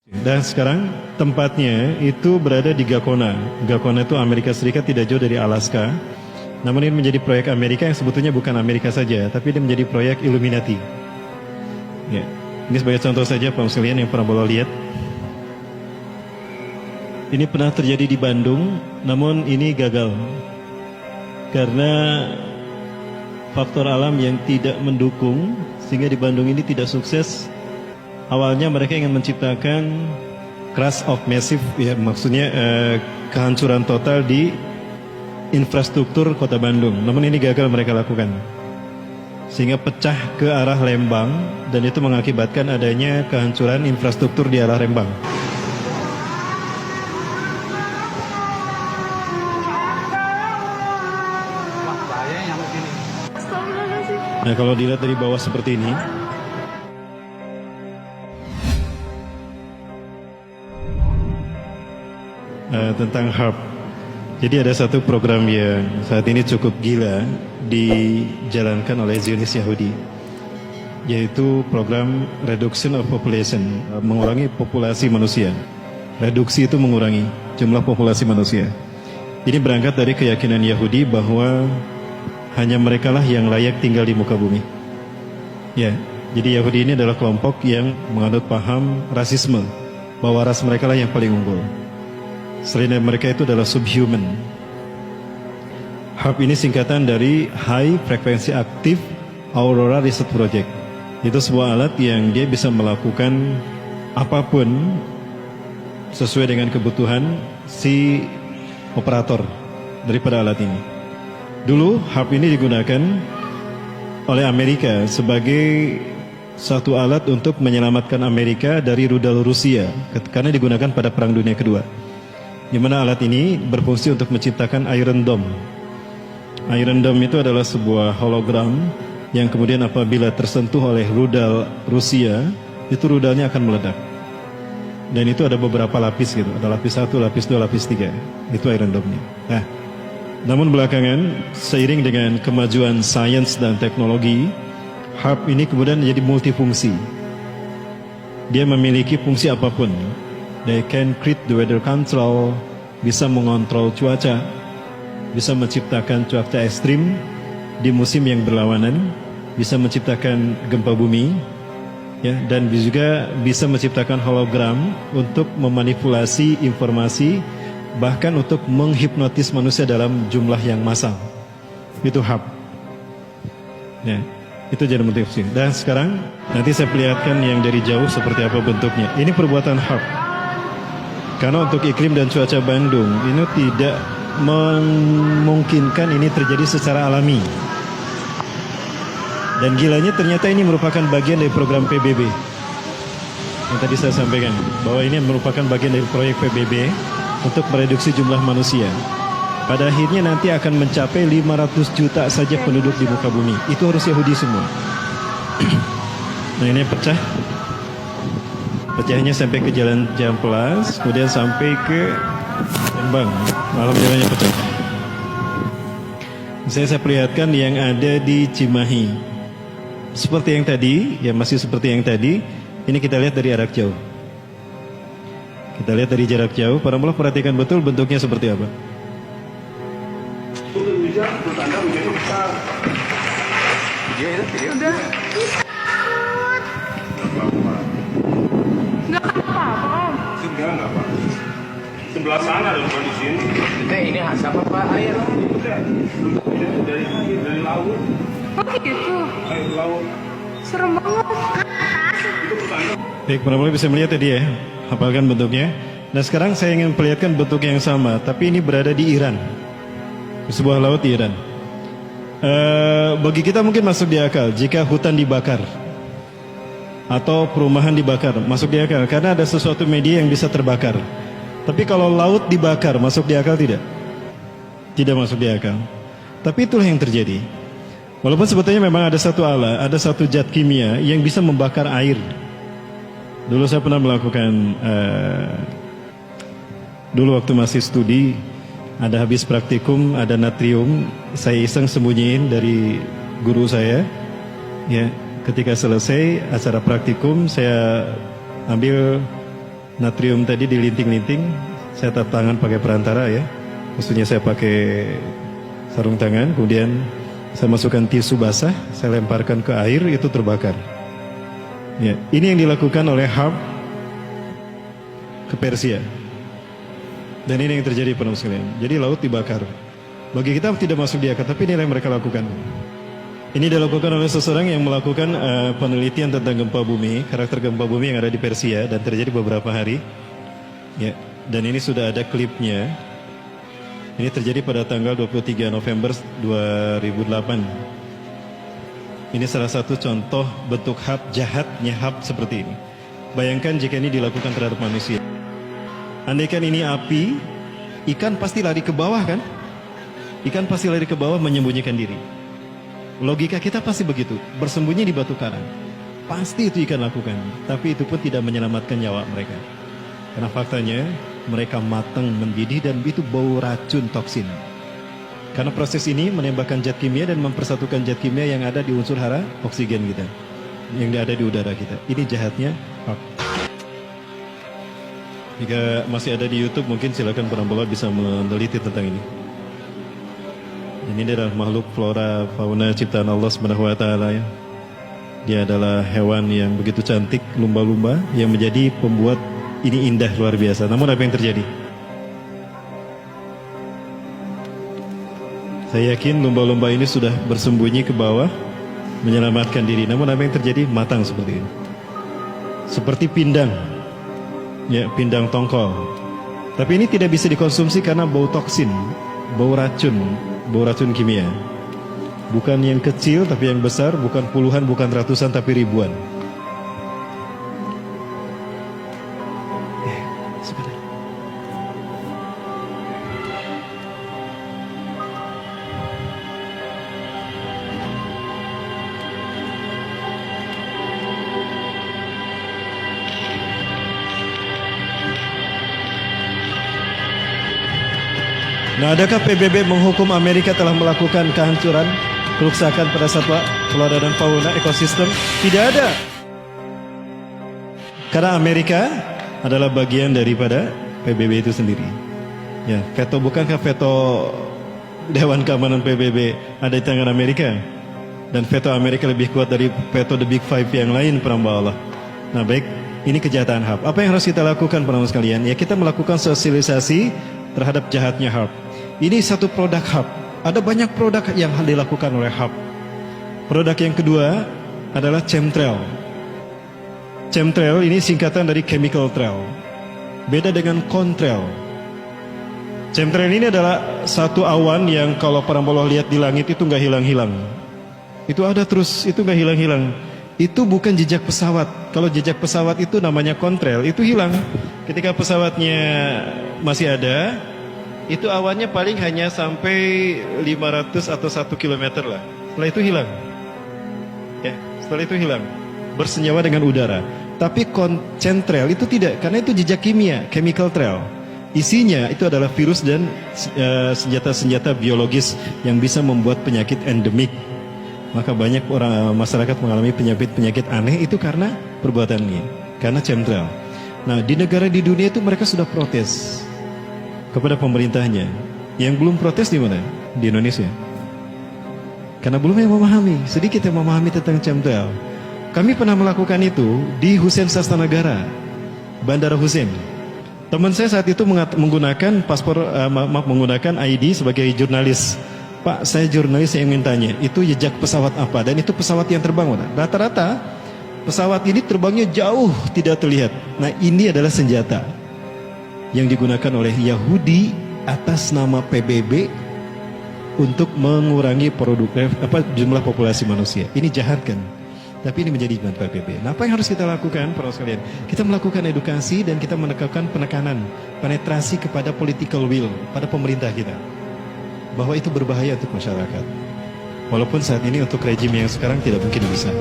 Dan sekarang tempatnya itu berada di Gakona. Gakona itu Amerika Serikat, tidak jauh dari Alaska. Namun ini menjadi proyek Amerika yang sebetulnya bukan Amerika saja, tapi ini menjadi proyek Illuminati. Ya. Ini sebagai contoh saja Pak sekalian yang pernah boleh lihat. Ini pernah terjadi di Bandung, namun ini gagal. Karena faktor alam yang tidak mendukung, sehingga di Bandung ini tidak sukses. Awalnya mereka ingin menciptakan crash of massive, ya maksudnya kehancuran total di infrastruktur kota Bandung. Namun ini gagal mereka lakukan, sehingga pecah ke arah Lembang, dan itu mengakibatkan adanya kehancuran infrastruktur di arah Lembang. Nah, kalau dilihat dari bawah seperti ini, tentang HARP. Jadi ada satu program yang saat ini cukup gila dijalankan oleh Zionis Yahudi, yaitu program Reduction of Population, mengurangi populasi manusia. Reduksi itu mengurangi jumlah populasi manusia. Ini berangkat dari keyakinan Yahudi bahwa hanya merekalah yang layak tinggal di muka bumi. Ya, jadi Yahudi ini adalah kelompok yang menganut paham rasisme, bahwa ras mereka lah yang paling unggul. Selain dari mereka itu adalah subhuman. HARP ini singkatan dari High Frequency Active Aurora Research Project. Itu sebuah alat yang dia bisa melakukan apapun sesuai dengan kebutuhan si operator daripada alat ini. Dulu HARP ini digunakan oleh Amerika sebagai satu alat untuk menyelamatkan Amerika dari rudal Rusia, karena digunakan pada Perang Dunia Kedua, di mana alat ini berfungsi untuk menciptakan Iron Dome. Iron Dome itu adalah sebuah hologram yang kemudian apabila tersentuh oleh rudal Rusia, itu rudalnya akan meledak. Dan itu ada beberapa lapis gitu, ada lapis 1, lapis 2, lapis 3. Itu Iron Dome-nya. Nah, namun belakangan seiring dengan kemajuan sains dan teknologi, HARP ini kemudian menjadi multifungsi. Dia memiliki fungsi apapun. They can create the weather control, bisa mengontrol cuaca, bisa menciptakan cuaca ekstrim di musim yang berlawanan, bisa menciptakan gempa bumi, ya, dan juga bisa menciptakan hologram untuk memanipulasi informasi, bahkan untuk menghipnotis manusia dalam jumlah yang massal. Itu HARP. Ya, itu jadi multifungsi. Dan sekarang nanti saya perlihatkan yang dari jauh seperti apa bentuknya. Ini perbuatan HARP. Karena untuk iklim dan cuaca Bandung ini tidak memungkinkan ini terjadi secara alami. Dan gilanya ternyata ini merupakan bagian dari program PBB yang tadi saya sampaikan, bahwa ini merupakan bagian dari proyek PBB untuk mereduksi jumlah manusia. Pada akhirnya nanti akan mencapai 500 juta saja penduduk di muka bumi. Itu harus Yahudi semua. Nah, ini pecah. Pecahnya sampai ke Jalan Jamplas, kemudian sampai ke Lembang. Malam jalannya pecah. Saya perlihatkan yang ada di Cimahi. Seperti yang tadi, ya masih seperti yang tadi. Ini kita lihat dari jarak jauh. Kita lihat dari jarak jauh. Para mulai perhatikan betul bentuknya seperti apa. Udah. Nggak apa-apa, Om. Enggak apa. Sebelah sana dan bukan di sini. Ini asap apa air? Dari laut. Oh gitu. Air laut. Serem banget. Itu petanda. Baik, para mulai bisa melihat tadi ya, hafalkan bentuknya. Nah, sekarang saya ingin perlihatkan bentuk yang sama, tapi ini berada di Iran, di sebuah laut di Iran. Bagi kita mungkin masuk di akal jika hutan dibakar atau perumahan dibakar, masuk di akal karena ada sesuatu media yang bisa terbakar. Tapi kalau laut dibakar, masuk di akal tidak? Tidak masuk di akal. Tapi itulah yang terjadi. Walaupun sebetulnya memang ada satu alat, ada satu zat kimia yang bisa membakar air. Dulu saya pernah melakukan, dulu waktu masih studi, ada habis praktikum, ada natrium, saya iseng sembunyiin dari guru saya, ya. Ketika selesai acara praktikum, saya ambil natrium tadi dilinting-linting, saya tap tangan pakai perantara ya. Maksudnya saya pakai sarung tangan, kemudian saya masukkan tisu basah, saya lemparkan ke air, itu terbakar. Ya, ini yang dilakukan oleh Harp ke Persia. Dan ini yang terjadi pada sekalian. Jadi laut dibakar. Bagi kita tidak masuk di akal, tapi ini yang mereka lakukan. Ini dilakukan oleh seseorang yang melakukan penelitian tentang gempa bumi, karakter gempa bumi yang ada di Persia dan terjadi beberapa hari. Ya, dan ini sudah ada klipnya. Ini terjadi pada tanggal 23 November 2008. Ini salah satu contoh bentuk jahatnya seperti ini. Bayangkan jika ini dilakukan terhadap manusia. Andaikan ini api, ikan pasti lari ke bawah kan? Ikan pasti lari ke bawah menyembunyikan diri. Logika kita pasti begitu, bersembunyi di batu karang. Pasti itu ikan lakukan, tapi itu pun tidak menyelamatkan nyawa mereka. Karena faktanya mereka matang, mendidih dan itu bau racun toksin. Karena proses ini menembakkan zat kimia dan mempersatukan zat kimia yang ada di unsur hara oksigen kita, yang ada di udara kita. Ini jahatnya Harp. Jika masih ada di YouTube, mungkin silakan penonton bisa meneliti tentang ini. Ini adalah makhluk flora fauna ciptaan Allah Subhanahu wa taala ya. Dia adalah hewan yang begitu cantik, lumba-lumba yang menjadi pembuat ini indah luar biasa. Namun apa yang terjadi? Saya yakin lumba-lumba ini sudah bersembunyi ke bawah menyelamatkan diri. Namun apa yang terjadi? Matang seperti ini. Seperti pindang. Ya, pindang tongkol. Tapi ini tidak bisa dikonsumsi karena bau toksin, bau racun kimia. Bukan yang kecil tapi yang besar, bukan puluhan, bukan ratusan tapi ribuan. Sebentar. Nah, adakah PBB menghukum Amerika telah melakukan kehancuran, kerusakan pada satwa, flora dan fauna, ekosistem? Tidak ada. Karena Amerika adalah bagian daripada PBB itu sendiri. Ya, veto, bukankah veto Dewan Keamanan PBB ada di tangan Amerika? Dan veto Amerika lebih kuat dari veto The Big Five yang lain, peramba Allah. Nah, baik, ini kejahatan Harp. Apa yang harus kita lakukan, peramba sekalian? Ya, kita melakukan sosialisasi terhadap jahatnya Harp. Ini satu produk Harp. Ada banyak produk yang dilakukan oleh Harp. Produk yang kedua adalah chemtrail. Chemtrail ini singkatan dari chemical trail. Beda dengan contrail. Chemtrail ini adalah satu awan yang kalau para Allah lihat di langit itu nggak hilang-hilang. Itu ada terus, itu nggak hilang-hilang. Itu bukan jejak pesawat. Kalau jejak pesawat itu namanya contrail, itu hilang. Ketika pesawatnya masih ada, itu awannya paling hanya sampai 500 atau 1 kilometer lah. Setelah itu hilang. Ya, setelah itu hilang. Bersenyawa dengan udara. Tapi chemtrail itu tidak, karena itu jejak kimia, chemical trail. Isinya itu adalah virus dan senjata-senjata biologis yang bisa membuat penyakit endemik. Maka banyak orang masyarakat mengalami penyakit-penyakit aneh itu karena perbuatan ini, karena chemtrail. Nah, di negara di dunia itu mereka sudah protes kepada pemerintahnya. Yang belum protes di mana? Di Indonesia. Karena belum yang memahami, sedikit yang memahami tentang chemtrail. Kami pernah melakukan itu di Hussein Sastra-Negara, Bandara Hussein. Teman saya saat itu menggunakan menggunakan ID sebagai jurnalis. Pak, saya jurnalis, saya ingin tanya, itu jejak pesawat apa? Dan itu pesawat yang terbang. Rata-rata pesawat ini terbangnya jauh tidak terlihat. Nah, ini adalah senjata yang digunakan oleh Yahudi atas nama PBB untuk mengurangi jumlah populasi manusia. Ini jahat kan? Tapi ini menjadi iman PBB. Nah, apa yang harus kita lakukan, para sekalian? Kita melakukan edukasi dan kita menekankan penekanan, penetrasi kepada political will, pada pemerintah kita, bahwa itu berbahaya untuk masyarakat. Walaupun saat ini untuk rejim yang sekarang tidak mungkin bisa.